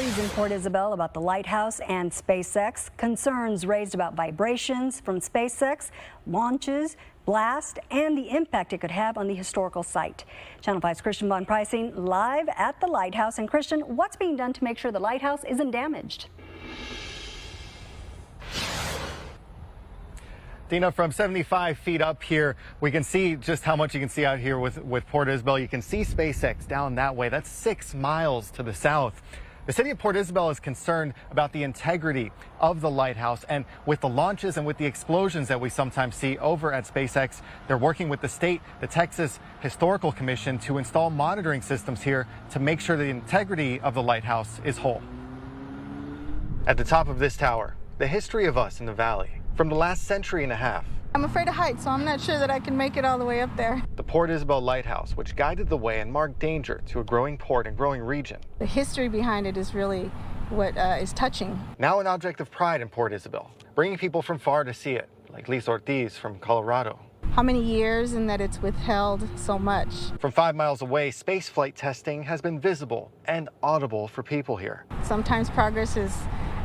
stories in Port Isabel about the lighthouse and SpaceX, concerns raised about vibrations from SpaceX, launches, blast, and the impact it could have on the historical site. Channel 5's Christian Von Pricing live at the lighthouse. And Christian, what's being done to make sure the lighthouse isn't damaged? Dina, from 75 feet up here, we can see just how much you can see out here with Port Isabel. You can see SpaceX down that way. That's 6 miles to the south. The city of Port Isabel is concerned about the integrity of the lighthouse, and with the launches and with the explosions that we sometimes see over at SpaceX, they're working with the state, the Texas Historical Commission, to install monitoring systems here to make sure the integrity of the lighthouse is whole. At the top of this tower, the history of us in the valley from the last century and a half. I'm afraid of heights, so I'm not sure that I can make it all the way up there. The Port Isabel Lighthouse, which guided the way and marked danger to a growing port and growing region. The history behind it is really what is touching. Now an object of pride in Port Isabel, bringing people from far to see it, like Liz Ortiz from Colorado. How many years and that it's withheld so much. From 5 miles away, space flight testing has been visible and audible for people here. Sometimes progress is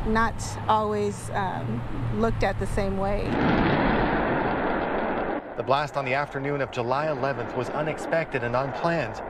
not always looked at the same way. The blast on the afternoon of July 11th was unexpected and unplanned.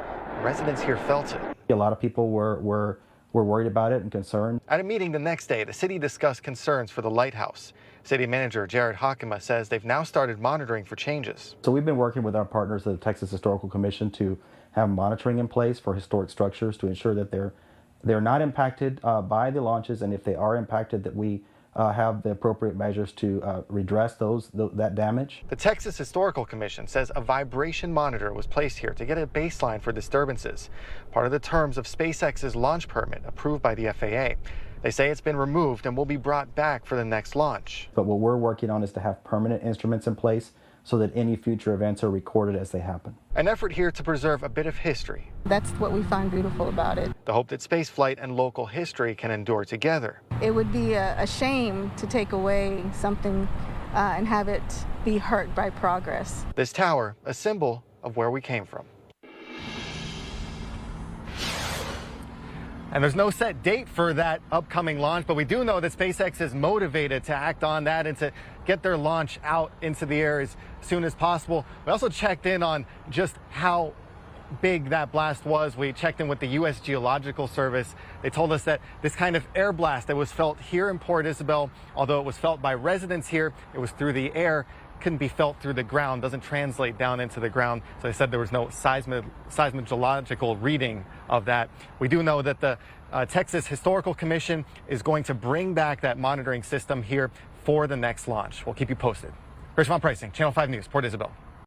Residents here felt it. A lot of people were worried about it and concerned. At a meeting the next day, the city discussed concerns for the lighthouse. City manager Jared Hockema says they've now started monitoring for changes. So we've been working with our partners at the Texas Historical Commission to have monitoring in place for historic structures to ensure that they're not impacted by the launches, and if they are impacted, that we have the appropriate measures to redress that damage. The Texas Historical Commission says a vibration monitor was placed here to get a baseline for disturbances, part of the terms of SpaceX's launch permit approved by the FAA. They say it's been removed and will be brought back for the next launch. But what we're working on is to have permanent instruments in place so that any future events are recorded as they happen. An effort here to preserve a bit of history. That's what we find beautiful about it. The hope that spaceflight and local history can endure together. It would be a shame to take away something and have it be hurt by progress. This tower, a symbol of where we came from. And there's no set date for that upcoming launch, but we do know that SpaceX is motivated to act on that and to get their launch out into the air as soon as possible. We also checked in on just how big that blast was. We checked in with the U.S. Geological Service. They told us that this kind of air blast that was felt here in Port Isabel, although it was felt by residents here, it was through the air, couldn't be felt through the ground, doesn't translate down into the ground. So they said there was no seismological reading of that. We do know that the Texas Historical Commission is going to bring back that monitoring system here for the next launch. We'll keep you posted. Christian Von Pricing, Channel 5 News, Port Isabel.